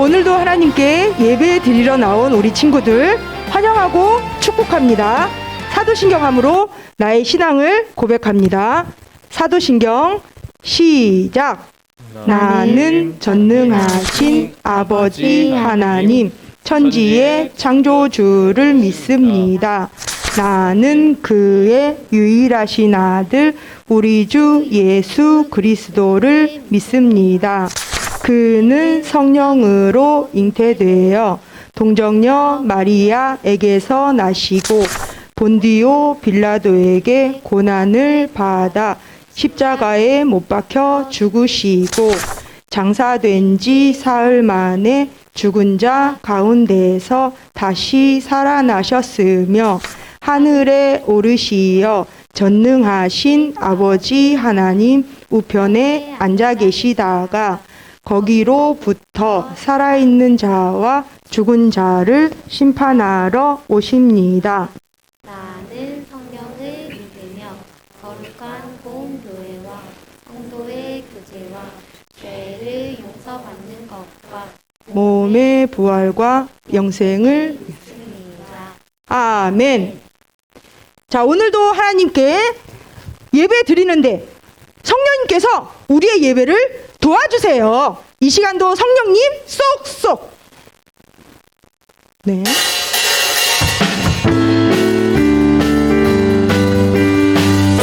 오늘도 하나님께 예배 드리러 나온 우리 친구들 환영하고 축복합니다. 사도신경함으로 나의 신앙을 고백합니다. 사도신경 시작. 나는 전능하신 아버지 하나님 천지의 창조주를 믿습니다. 나는 그의 유일하신 아들 우리 주 예수 그리스도를 믿습니다. 그는 성령으로 잉태되어 동정녀 마리아에게서 나시고 본디오 빌라도에게 고난을 받아 십자가에 못 박혀 죽으시고 장사된 지 사흘 만에 죽은 자 가운데서 다시 살아나셨으며 하늘에 오르시어 전능하신 아버지 하나님 우편에 앉아 계시다가 거기로부터 살아있는 자와 죽은 자를 심판하러 오십니다. 나는 성령을 믿으며 거룩한 공교회와 성도의 교제와 죄를 용서받는 것과 몸의 부활과 영생을 믿습니다. 아멘. 자, 오늘도 하나님께 예배 드리는데 성령님께서 우리의 예배를 도와주세요. 이 시간도 성령님 쏙쏙. 네.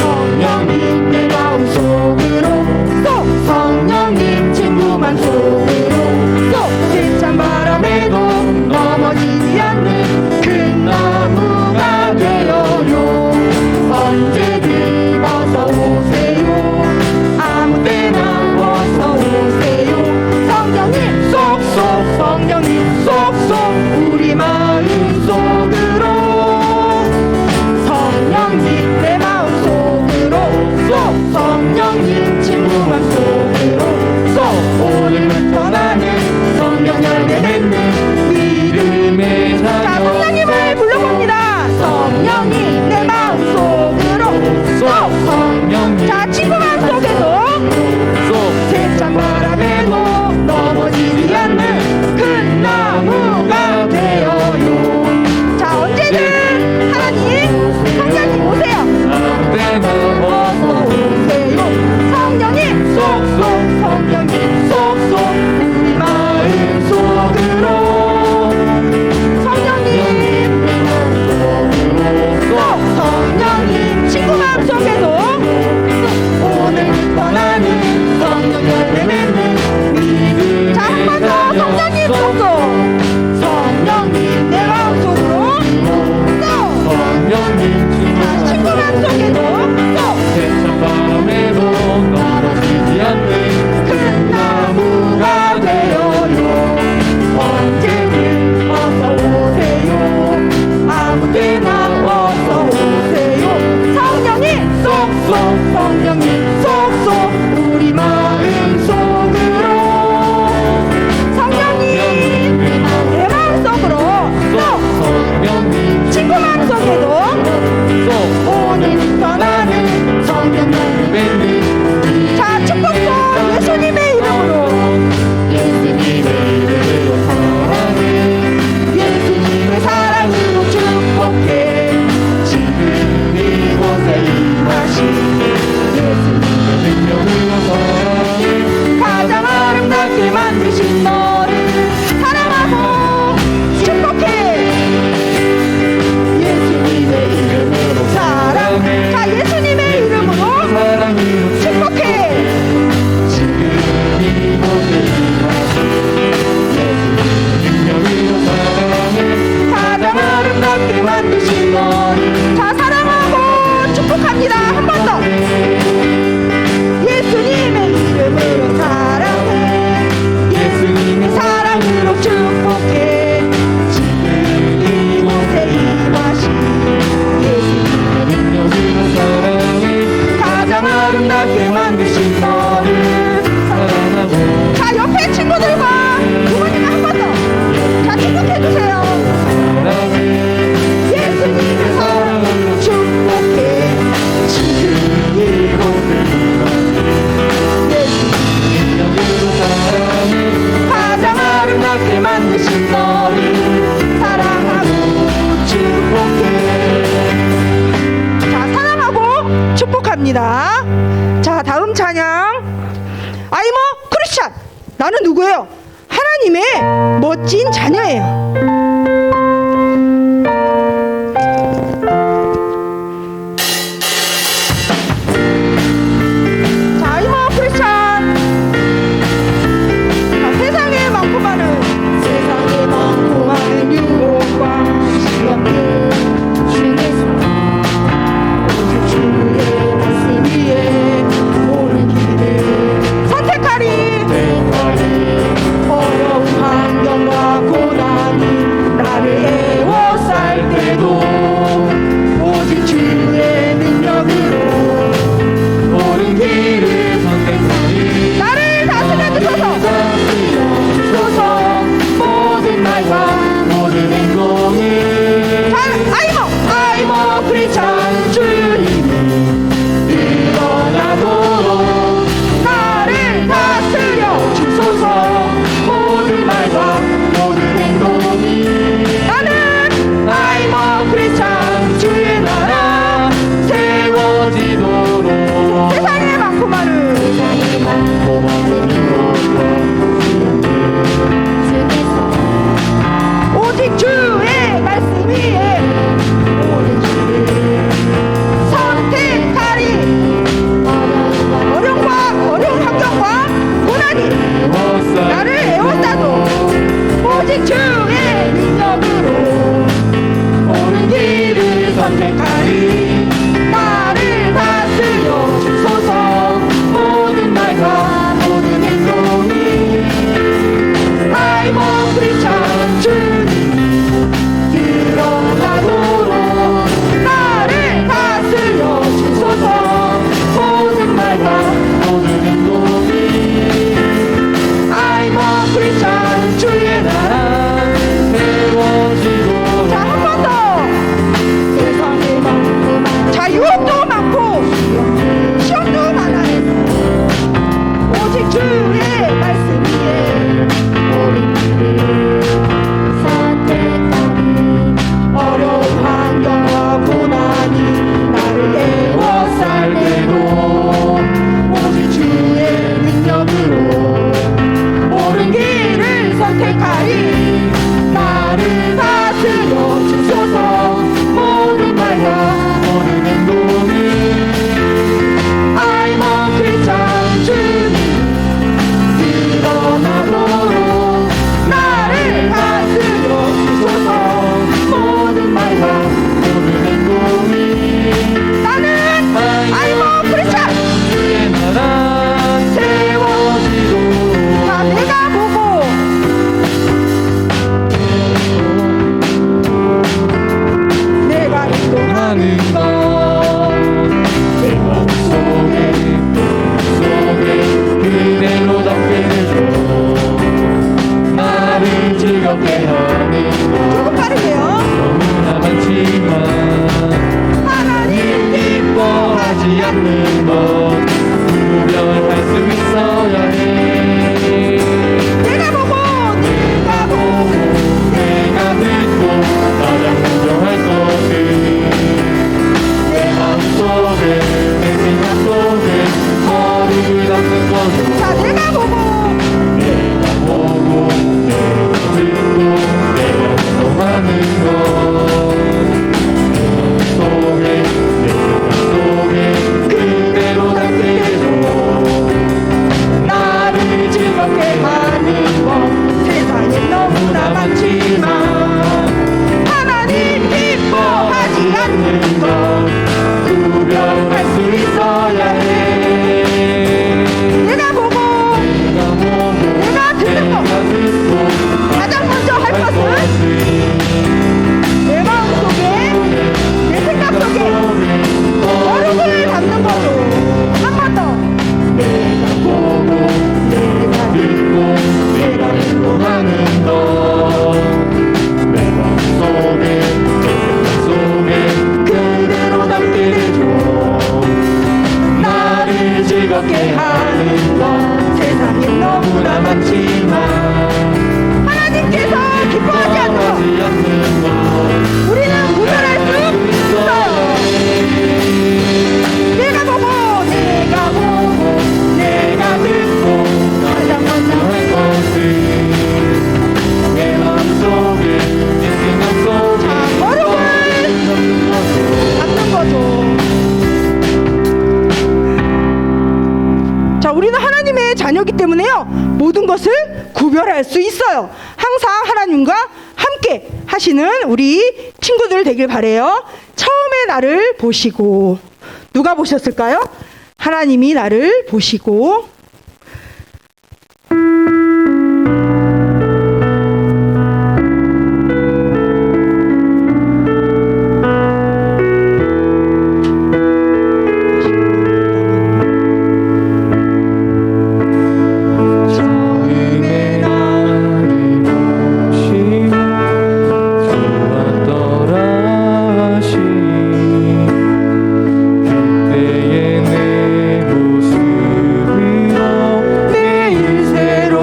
성령님 내 마음 속으로 쏙. 성령님 친구만 속으로 쏙. 세찬 바람에도 넘어지지 않는 큰 나무가 되어요. 언제든 어서 오세요. 아무 때나 어서 오세요. 성령님 쏙쏙. 성령님 쏙쏙. 우리 마음 속 멋진 자녀예요. 자, 이모 크리스찬. 자, 세상에 많고 많은 유혹과 시험들 중에서 오직 주의 말씀 위에 옳은 길을 선택하리. 어려운 환경과 고난이 나를 애워쌀 때도 오직 주의 능력으로 옳은 길을 선택하니 나를 다스려 주소서. 모든 말과 모든 행동을 아이모 크리스찬 주님이 일어나도록 나를 다스려 주소서. 모든 말과 모든 행동이 나는 아이모 크리스찬 주의 나라 세워지도록 세상에 많고 많은 세상에 많고 많은 유혹과 중에서 오직 주의 말씀 위에 옳은 길을 선택하리. 어려운 환경과 고난이 나를 애워싸도 오직 주의 능력으로 옳은 길을 선택하리. 나를 다스려 주소서. 모든 말과 모든 행동이 아이모 크리스찬 주님 일어나도록 나를 다스려 주소서. 모든 말과 모든 행동이 아이모 크리스찬 주의 나라 세워지도록 자, 한 번 더. 세상에 많고 많은 자, 유혹도 많고 시험도 많아요. 오직 주의 말씀 위에 옳은 길을 선택하니 어려운 환경과 고난이 나를 애워쌀 때도 오직 주의 능력으로 옳은 길을 선택하리. 나를 다스려 주소서. 모든 말과 모든 행동을 아이모 크리스찬 주님 일어나도록 나를 다스려 주소서. 모든 말과 모든 행동이 나는 아이모 크리스찬 주의 나라 세워지도록 자, 내가 보고 내가 인도하는 하는 것 내 속에 그대로 답변해줘 나를 즐겁게 하는 것 조금 빠르게요. 너무나 많지만 하나님 기뻐하지 않는 것 구별할 수 있어야 해 내가 보고 내가 듣고 가장 먼저 할 것은 내 마음속에 내 생각 속에 거룩을 담는 거죠 자, 내가 보고 내가 보고 내가 듣고 구별할 수 있어요. 항상 하나님과 함께 하시는 우리 친구들 되길 바래요. 처음에 나를 보시고, 누가 보셨을까요? 하나님이 나를 보시고, 처음에 나를 보시고 좋았더라 하시니 그때의 내 모습으로 매일 새로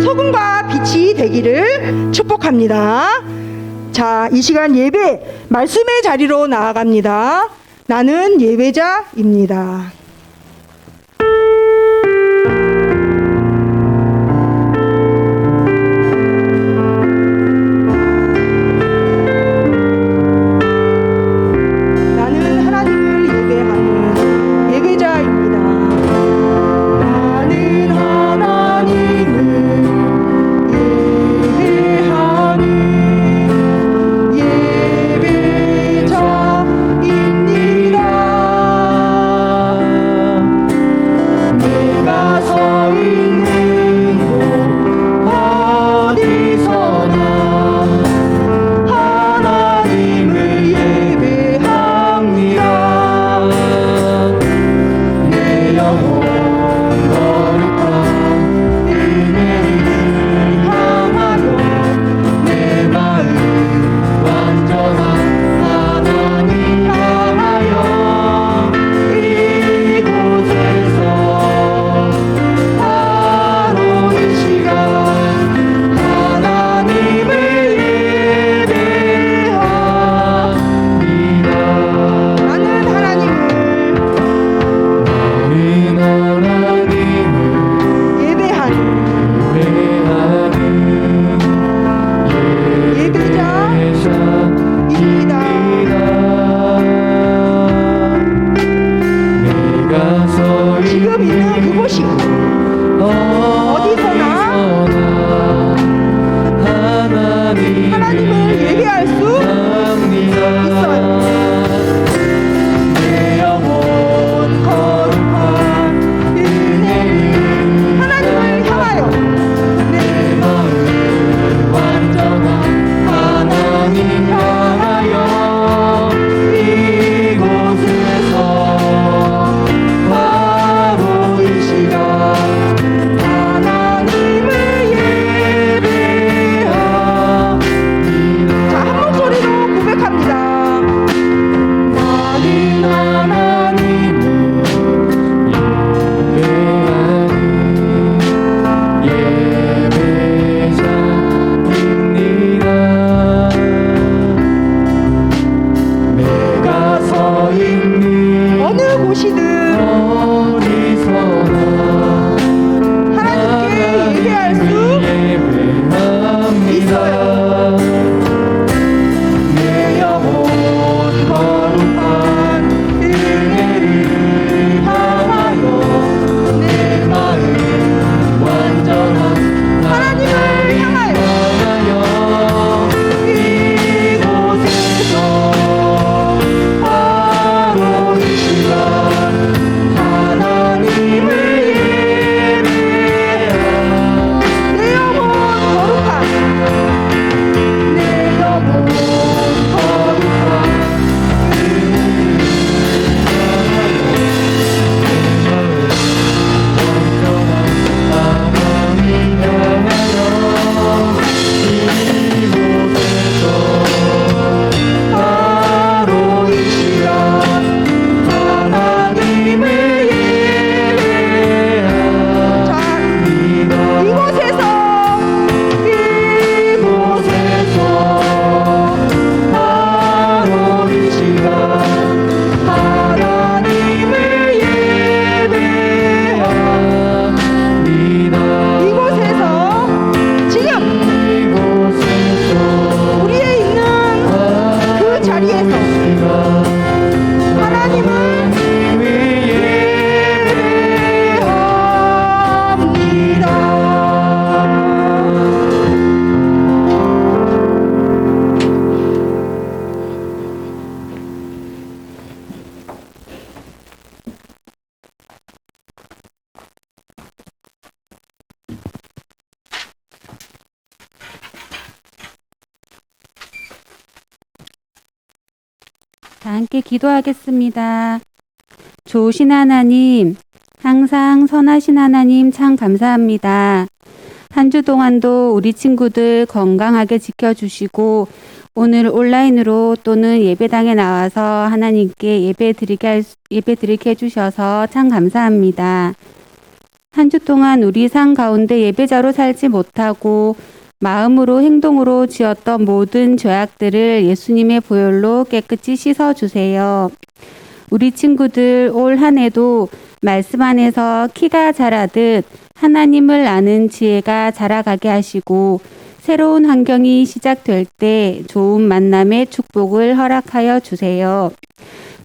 소금과 빛이 되기를 축복합니다. 자, 이 시간 예배 말씀의 자리로 나아갑니다. 나는 예배자입니다. 나는 하나님을 예배하는 예배자입니다. 나는 하나님을 예배하는 예배자입니다. 내가 서 있는 곳 어디서나 하나님을 예배합니다. 내 영혼 거룩한 은혜를 향하여 내 마음 완전한 하나님 향하여 이곳에서 바로 이 시간 하나님을 예배합니다. 나는 하나님을 예배하는 예배자입니다. 지금 있는 그곳이 어디서나 하나님을 예배할 수 있어요. 내 영혼 거룩한 은혜를 하나님을 향하여 내 마음 완전한 하나님 향하여 이곳에서 바로 이 시간 하나님을 예배합니다. 자, 한 목소리로 고백합니다. 나는 하나님을 내가 서 있는 어느 곳이든 하나님께 예배할 수 있어요. 내 영혼 거룩한 은혜를 향하여 내 마음 완전한 하나님을 향하여 이곳에서 바로 이 시간 하나님을 예배합니다. 내 영혼 거룩한 내 영혼 거룩한 바로 이 시간 하나님을 예배합니다. 이곳에서 바로 이 시간 하나님을 예배합니다. 이곳에서 지금 우리의 있는 그 자리에서 하나님을 예배합니다. 다 함께 기도하겠습니다. 좋으신 하나님, 항상 선하신 하나님 참 감사합니다. 한 주 동안도 우리 친구들 건강하게 지켜주시고 오늘 온라인으로 또는 예배당에 나와서 하나님께 예배 드리게 해주셔서 참 감사합니다. 한 주 동안 우리 삶 가운데 예배자로 살지 못하고 마음으로 행동으로 지었던 모든 죄악들을 예수님의 보혈로 깨끗이 씻어주세요. 우리 친구들 올 한 해도 말씀 안에서 키가 자라듯 하나님을 아는 지혜가 자라가게 하시고 새로운 환경이 시작될 때 좋은 만남의 축복을 허락하여 주세요.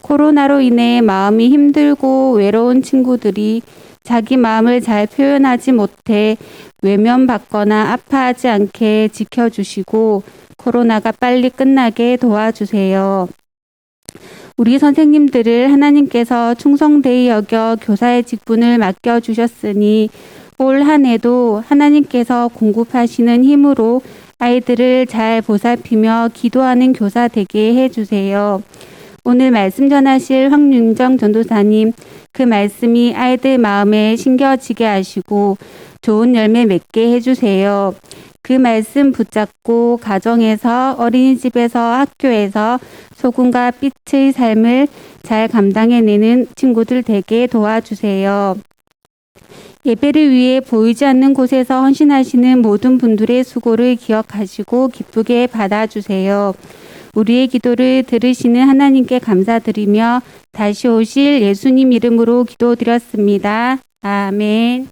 코로나로 인해 마음이 힘들고 외로운 친구들이 자기 마음을 잘 표현하지 못해 외면받거나 아파하지 않게 지켜주시고 코로나가 빨리 끝나게 도와주세요. 우리 선생님들을 하나님께서 충성되이 여겨 교사의 직분을 맡겨주셨으니 올 한 해도 하나님께서 공급하시는 힘으로 아이들을 잘 보살피며 기도하는 교사 되게 해주세요. 오늘 말씀 전하실 황윤정 전도사님, 그 말씀이 아이들 마음에 심겨지게 하시고 좋은 열매 맺게 해주세요. 그 말씀 붙잡고 가정에서, 어린이집에서, 학교에서 소금과 빛의 삶을 잘 감당해내는 친구들 되게 도와주세요. 예배를 위해 보이지 않는 곳에서 헌신하시는 모든 분들의 수고를 기억하시고 기쁘게 받아주세요. 우리의 기도를 들으시는 하나님께 감사드리며 다시 오실 예수님 이름으로 기도드렸습니다. 아멘.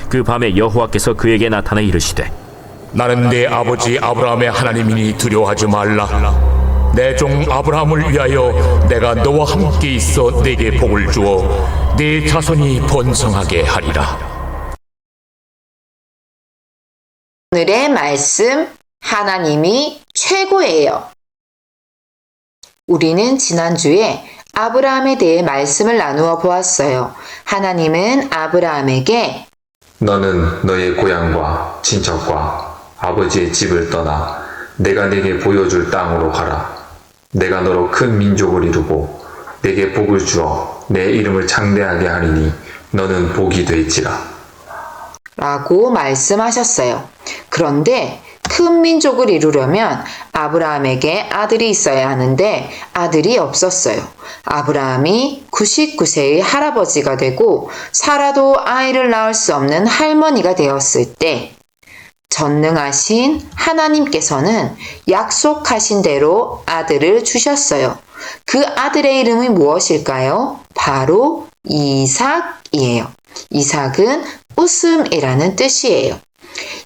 그 밤에 여호와께서 그에게 나타나 이르시되 나는 네 아버지 아브라함의 하나님이니 두려워하지 말라. 내 종 아브라함을 위하여 내가 너와 함께 있어 네게 복을 주어 네 자손이 번성하게 하리라. 오늘의 말씀, 하나님이 최고예요. 우리는 지난주에 아브라함에 대해 말씀을 나누어 보았어요. 하나님은 아브라함에게 너는 너의 고향과 친척과 아버지의 집을 떠나 내가 네게 보여줄 땅으로 가라. 내가 너로 큰 민족을 이루고 네게 복을 주어 내 이름을 창대하게 하리니 너는 복이 될지라. 라고 말씀하셨어요. 그런데 큰 민족을 이루려면 아브라함에게 아들이 있어야 하는데 아들이 없었어요. 아브라함이 99세의 할아버지가 되고 살아도 아이를 낳을 수 없는 할머니가 되었을 때 전능하신 하나님께서는 약속하신 대로 아들을 주셨어요. 그 아들의 이름이 무엇일까요? 바로 이삭이에요. 이삭은 웃음이라는 뜻이에요.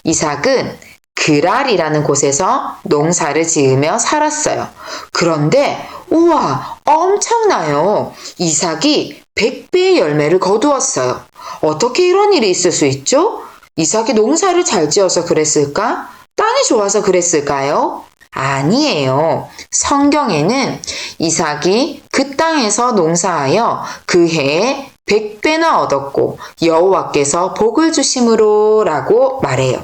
이삭은 그랄이라는 곳에서 농사를 지으며 살았어요. 그런데 우와, 엄청나요. 이삭이 100배의 열매를 거두었어요. 어떻게 이런 일이 있을 수 있죠? 이삭이 농사를 잘 지어서 그랬을까? 땅이 좋아서 그랬을까요? 아니에요. 성경에는 이삭이 그 땅에서 농사하여 그 해에 100배나 얻었고 여호와께서 복을 주심으로 라고 말해요.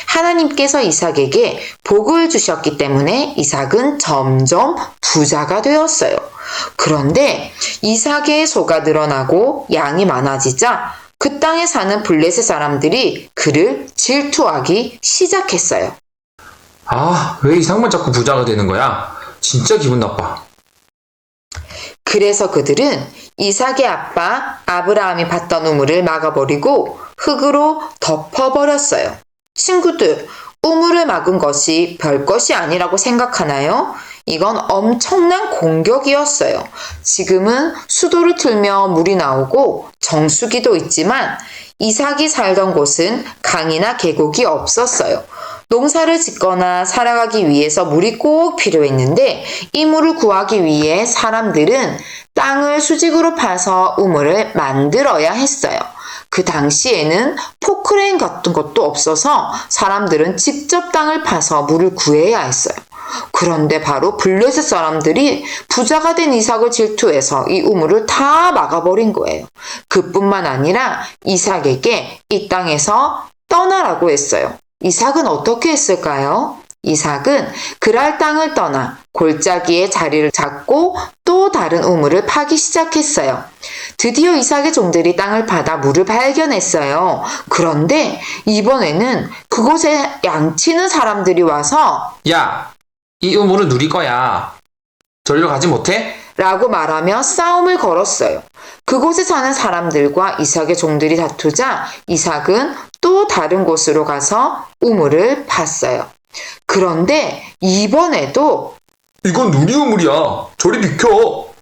하나님께서 이삭에게 복을 주셨기 때문에 이삭은 점점 부자가 되었어요. 그런데 이삭의 소가 늘어나고 양이 많아지자 그 땅에 사는 블레셋 사람들이 그를 질투하기 시작했어요. 아, 왜 이삭만 자꾸 부자가 되는 거야? 진짜 기분 나빠. 그래서 그들은 이삭의 아빠 아브라함이 받던 우물을 막아버리고 흙으로 덮어버렸어요. 친구들, 우물을 막은 것이 별것이 아니라고 생각하나요? 이건 엄청난 공격이었어요. 지금은 수도를 틀며 물이 나오고 정수기도 있지만 이삭이 살던 곳은 강이나 계곡이 없었어요. 농사를 짓거나 살아가기 위해서 물이 꼭 필요했는데 이 물을 구하기 위해 사람들은 땅을 수직으로 파서 우물을 만들어야 했어요. 그 당시에는 포크레인 같은 것도 없어서 사람들은 직접 땅을 파서 물을 구해야 했어요. 그런데 바로 블레셋 사람들이 부자가 된 이삭을 질투해서 이 우물을 다 막아버린 거예요. 그뿐만 아니라 이삭에게 이 땅에서 떠나라고 했어요. 이삭은 어떻게 했을까요? 이삭은 그랄 땅을 떠나 골짜기에 자리를 잡고 또 다른 우물을 파기 시작했어요. 드디어 이삭의 종들이 땅을 파다 물을 발견했어요. 그런데 이번에는 그곳에 양치는 사람들이 와서 야, 이 우물은 누리 거야. 절로 가지 못해? 라고 말하며 싸움을 걸었어요. 그곳에 사는 사람들과 이삭의 종들이 다투자 이삭은 또 다른 곳으로 가서 우물을 팠어요. 그런데 이번에도 이건 누리 우물이야. 저리 비켜.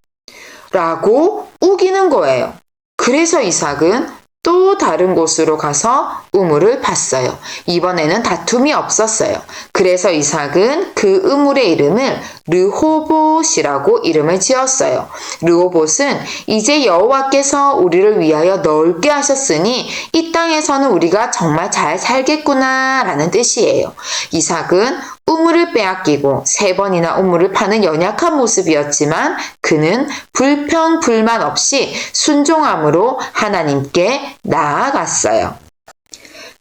라고 우기는 거예요. 그래서 이삭은 또 다른 곳으로 가서 우물을 팠어요. 이번에는 다툼이 없었어요. 그래서 이삭은 그 우물의 이름을 르호봇이라고 이름을 지었어요. 르호봇은 이제 여호와께서 우리를 위하여 넓게 하셨으니 이 땅에서는 우리가 정말 잘 살겠구나 라는 뜻이에요. 이삭은 우물을 빼앗기고 3번이나 우물을 파는 연약한 모습이었지만 그는 불평 불만 없이 순종함으로 하나님께 나아갔어요.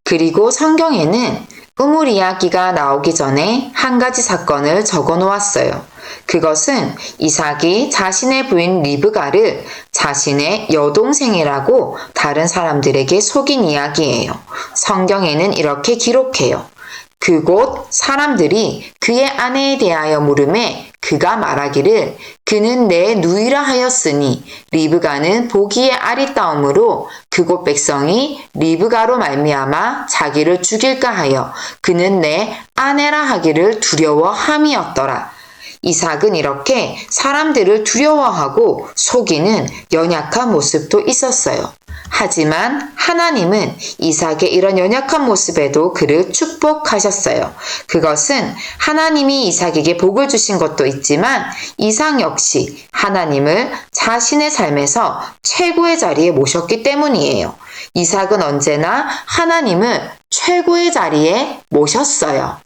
그리고 성경에는 우물 이야기가 나오기 전에 한 가지 사건을 적어 놓았어요. 그것은 이삭이 자신의 부인 리브가를 자신의 여동생이라고 다른 사람들에게 속인 이야기예요. 성경에는 이렇게 기록해요. 그곳 사람들이 그의 아내에 대하여 물음에 그가 말하기를 그는 내 누이라 하였으니 리브가는 보기에 아리따움으로 그곳 백성이 리브가로 말미암아 자기를 죽일까 하여 그는 내 아내라 하기를 두려워함이었더라. 이삭은 이렇게 사람들을 두려워하고 속이는 연약한 모습도 있었어요. 하지만 하나님은 이삭의 이런 연약한 모습에도 그를 축복하셨어요. 그것은 하나님이 이삭에게 복을 주신 것도 있지만 이삭 역시 하나님을 자신의 삶에서 최고의 자리에 모셨기 때문이에요. 이삭은 언제나 하나님을 최고의 자리에 모셨어요.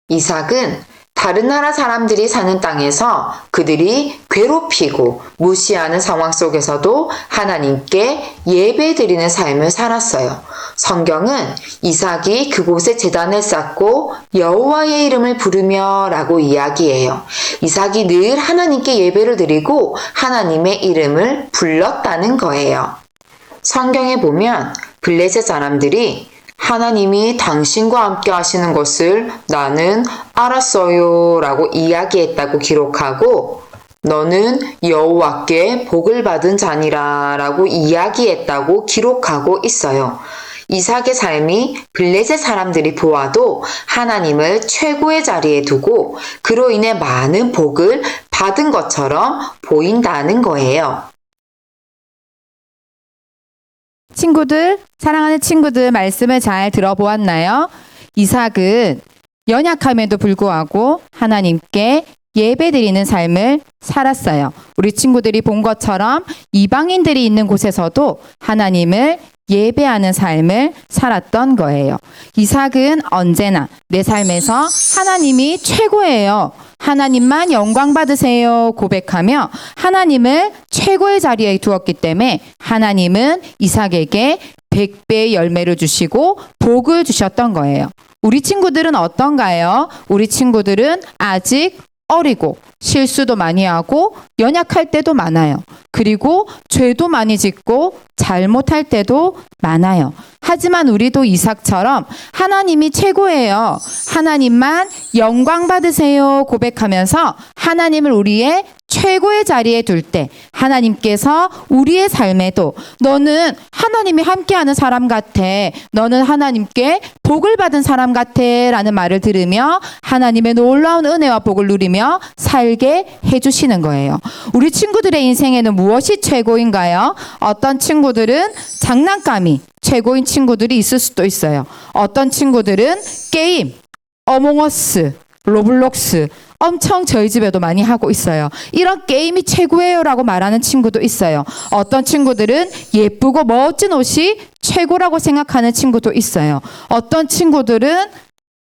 이삭은 다른 나라 사람들이 사는 땅에서 그들이 괴롭히고 무시하는 상황 속에서도 하나님께 예배드리는 삶을 살았어요. 성경은 이삭이 그곳에 제단을 쌓고 여호와의 이름을 부르며 라고 이야기해요. 이삭이 늘 하나님께 예배를 드리고 하나님의 이름을 불렀다는 거예요. 성경에 보면 블레셋 사람들이 하나님이 당신과 함께 하시는 것을 나는 알았어요 라고 이야기했다고 기록하고 너는 여호와께 복을 받은 자니라 라고 이야기했다고 기록하고 있어요. 이삭의 삶이 블레셋 사람들이 보아도 하나님을 최고의 자리에 두고 그로 인해 많은 복을 받은 것처럼 보인다는 거예요. 친구들, 사랑하는 친구들 말씀을 잘 들어보았나요? 이삭은 연약함에도 불구하고 하나님께 예배드리는 삶을 살았어요. 우리 친구들이 본 것처럼 이방인들이 있는 곳에서도 하나님을 예배하는 삶을 살았던 거예요. 이삭은 언제나 내 삶에서 하나님이 최고예요. 하나님만 영광 받으세요 고백하며 하나님을 최고의 자리에 두었기 때문에 하나님은 이삭에게 100배의 열매를 주시고 복을 주셨던 거예요. 우리 친구들은 어떤가요? 우리 친구들은 아직 어리고 실수도 많이 하고 연약할 때도 많아요. 그리고 죄도 많이 짓고 잘못할 때도 많아요. 하지만 우리도 이삭처럼 하나님이 최고예요. 하나님만 영광 받으세요 고백하면서 하나님을 우리의 최고의 자리에 둘 때 하나님께서 우리의 삶에도 너는 하나님이 함께하는 사람 같아. 너는 하나님께 복을 받은 사람 같아 라는 말을 들으며 하나님의 놀라운 은혜와 복을 누리며 살게 해주시는 거예요. 우리 친구들의 인생에는 무엇이 최고인가요? 어떤 친구들은 장난감이 최고인 친구들이 있을 수도 있어요. 어떤 친구들은 게임, 어몽어스, 로블록스 엄청 저희 집에도 많이 하고 있어요. 이런 게임이 최고예요 라고 말하는 친구도 있어요. 어떤 친구들은 예쁘고 멋진 옷이 최고라고 생각하는 친구도 있어요. 어떤 친구들은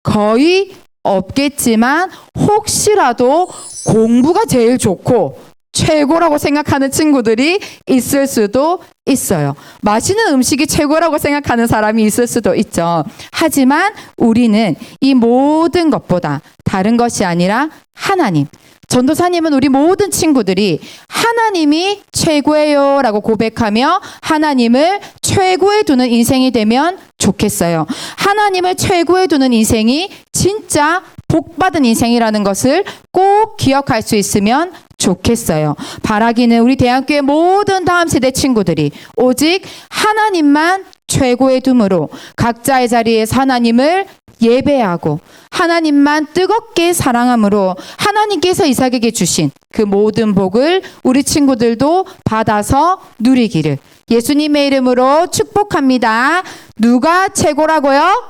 거의 없겠지만 혹시라도 공부가 제일 좋고 최고라고 생각하는 친구들이 있을 수도 있어요. 맛있는 음식이 최고라고 생각하는 사람이 있을 수도 있죠. 하지만 우리는 이 모든 것보다 다른 것이 아니라 하나님. 전도사님은 우리 모든 친구들이 하나님이 최고예요 라고 고백하며 하나님을 최고에 두는 인생이 되면 좋겠어요. 하나님을 최고에 두는 인생이 진짜 복받은 인생이라는 것을 꼭 기억할 수 있으면 좋겠어요. 바라기는 우리 대학교의 모든 다음 세대 친구들이 오직 하나님만 최고에 둠으로 각자의 자리에서 하나님을 예배하고 하나님만 뜨겁게 사랑함으로 하나님께서 이삭에게 주신 그 모든 복을 우리 친구들도 받아서 누리기를 예수님의 이름으로 축복합니다. 누가 최고라고요?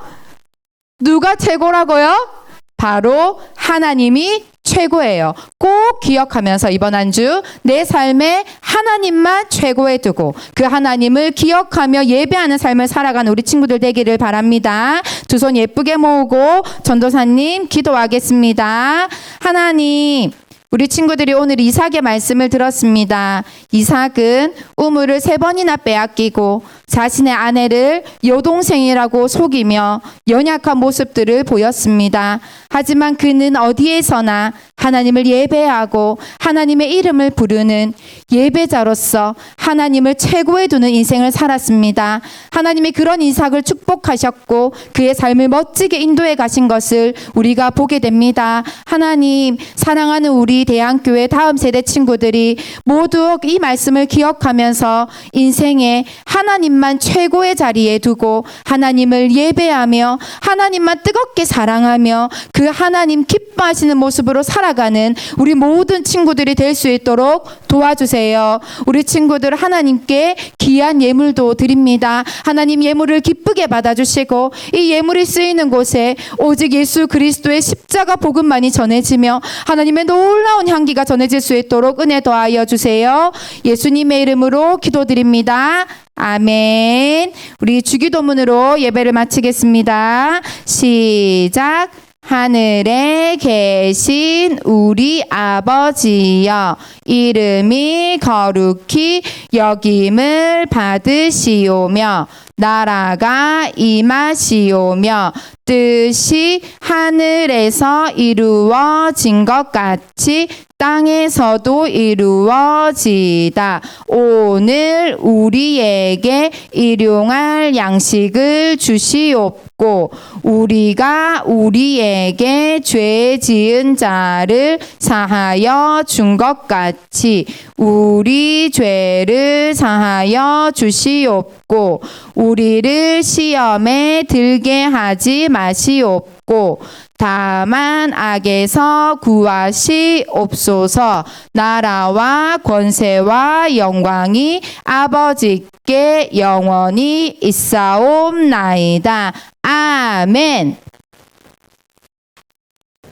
누가 최고라고요? 바로 하나님이 최고예요. 꼭 기억하면서 이번 한 주 내 삶에 하나님만 최고에 두고 그 하나님을 기억하며 예배하는 삶을 살아가는 우리 친구들 되기를 바랍니다. 두 손 예쁘게 모으고 전도사님 기도하겠습니다. 하나님, 우리 친구들이 오늘 이삭의 말씀을 들었습니다. 이삭은 우물을 3번이나 빼앗기고 자신의 아내를 여동생이라고 속이며 연약한 모습들을 보였습니다. 하지만 그는 어디에서나 하나님을 예배하고 하나님의 이름을 부르는 예배자로서 하나님을 최고에 두는 인생을 살았습니다. 하나님이 그런 이삭을 축복하셨고 그의 삶을 멋지게 인도해 가신 것을 우리가 보게 됩니다. 하나님, 사랑하는 우리 대안교회 다음 세대 친구들이 모두 이 말씀을 기억하면서 인생에 하나님만 최고의 자리에 두고 하나님을 예배하며 하나님만 뜨겁게 사랑하며 그 하나님 기뻐하시는 모습으로 살아가는 우리 모든 친구들이 될 수 있도록 도와주세요. 우리 친구들 하나님께 귀한 예물도 드립니다. 하나님 예물을 기쁘게 받아주시고 이 예물이 쓰이는 곳에 오직 예수 그리스도의 십자가 복음만이 전해지며 하나님의 놀라운 향기가 전해질 수 있도록 은혜 더하여 주세요. 예수님의 이름으로 기도드립니다. 아멘. 우리 주기도문으로 예배를 마치겠습니다. 시작. 하늘에 계신 우리 아버지여, 이름이 거룩히 여김을 받으시오며 나라가 임하시오며 뜻이 하늘에서 이루어진 것 같이 땅에서도 이루어지다. 오늘 우리에게 일용할 양식을 주시옵고 우리가 우리에게 죄 지은 자를 사하여 준 것 같이 우리 죄를 사하여 주시옵고 우리를 시험에 들게 하지 마시옵고 다만 악에서 구하시옵소서. 나라와 권세와 영광이 아버지께 영원히 있사옵나이다. 아멘.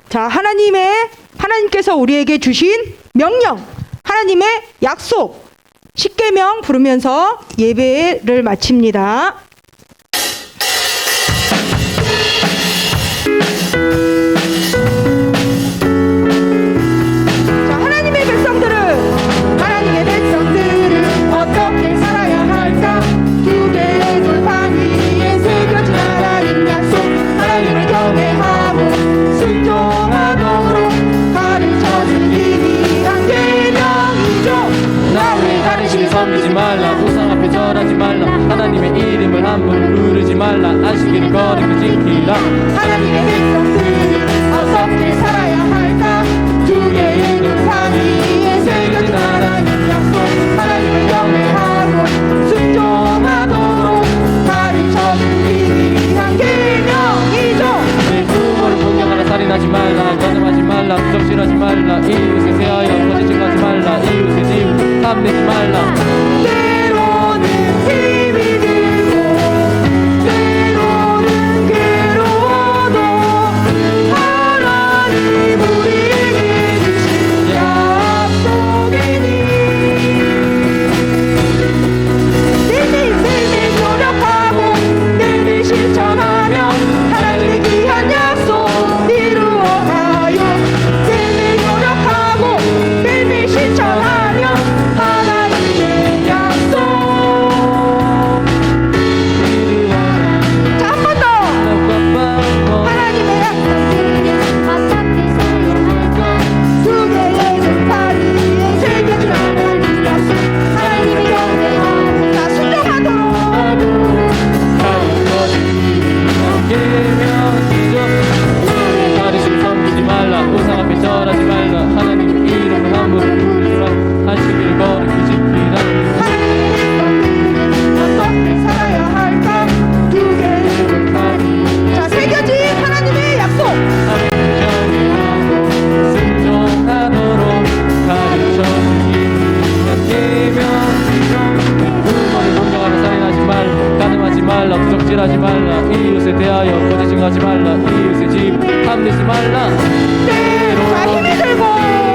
자, 하나님께서 우리에게 주신 명령, 하나님의 약속, 십계명 부르면서 예배를 마칩니다. 자, 하나님의 백성들은 어떻게 살아야 할까? 두 개의 돌판 위에 새겨진 하나님 약속, 하나님을 경외하고 순종하도록 가르쳐준 위대한 계명이죠. 나의 다르시게 섬기지 말라, 우상 앞에 절하지 말라, 하나님의 이름을 함부로 부르지 말라, 안식일을 거룩히 지키라. 하나님의 백성들은 어떻게 살아야 할까? 두 개의 돌판 위에 새겨진 하나님 약속, 하나님을 경외하고 순종하도록 가르쳐준 위대한 계명이죠. 내 부모를 공경하라, 살인하지 말라, 거짓말하지 말라, 부정질하지 말라, 이웃에 대하여 거짓말하지 말라, 이웃의 집 탐내지 말라. 때로는 힘이 들고 때로는 괴로워도 하나님 우리에게 주신 약속, 말라 부적질하지 말라 이웃에 대하여 거짓 증거하지 말라 이웃의 집 탐내지 말라 자, 힘이 들고